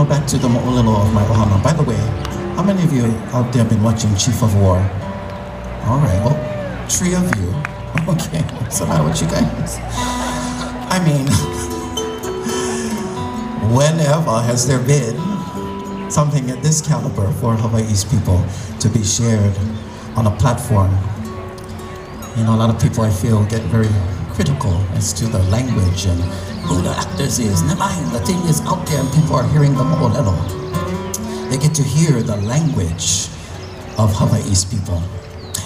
back to the mo'olelo of my ohana. By the way, how many of you out there have been watching Chief of War? All right, well, 3 of you. Okay, what's the matter with you guys? I mean, whenever has there been something at this caliber for Hawaii's people to be shared on a platform? A lot of people I feel get very critical as to the language and who the actors is. Never mind, the thing is out there and people are hearing the mo'olelo. They get to hear the language of Hawaii's people.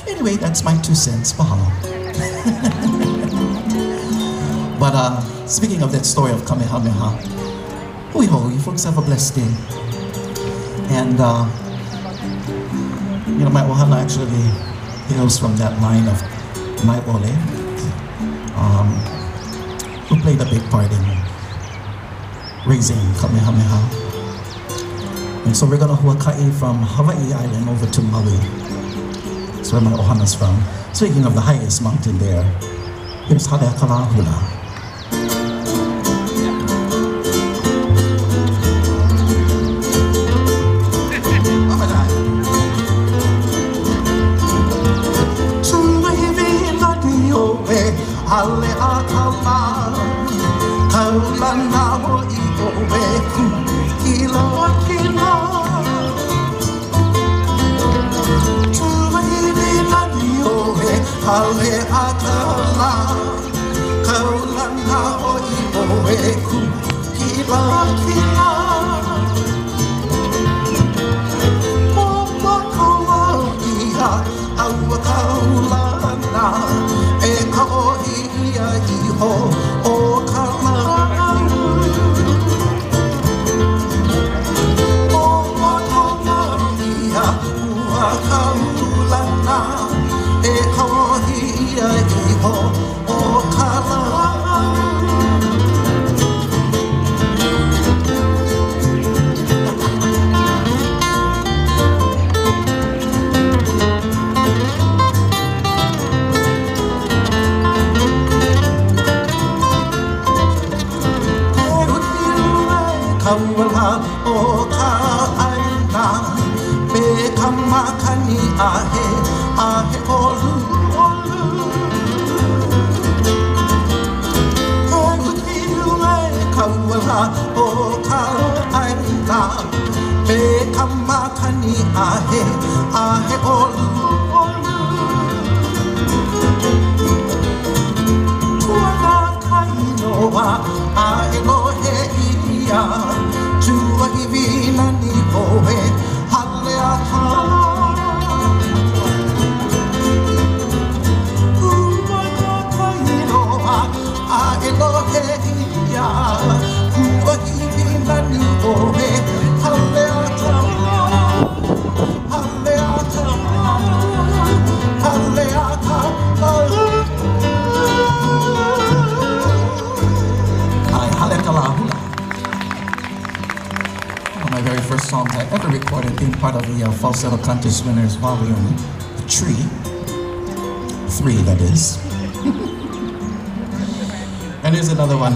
Anyway, that's my 2 cents. Mahalo. But speaking of that story of Kamehameha, hui ho, you folks have a blessed day. And my ohana actually hails from that line of my ole, who played a big part in raising Kamehameha. And so we're gonna huaka'i from Hawaii Island over to Maui. That's where my ohana's from. Speaking of the highest mountain there, here's Haleakala Hula. Haleakala, kaulana o ʻiʻoe ku kiloakila. Tuwaiwi nani oe, Haleakala, kaulana o ʻiʻoe ku kiloakila. Momokoa iha, aua kaulana, e ka ohi iho o Kamaʻāina. O mokoa ia ua kaulana, e ka ohi iho o Kamaʻāina. Kaula o Kaʻāina, me kamakani ahe olu olu. Kaula o Kaʻāina, me kamakani ahe olu olu. Tuana kainoa ahe lohe ia. Tuwaiwi nani oe, Haleakala. Uwana kainoa, a Elohe ia. Tuwaiwi nani oe, Haleakala. Haleakala, Haleakala. Haleakala Hula. My very first song I ever recorded, being part of the Falsetto Contest Winners Volume 3, that is. And here's another one,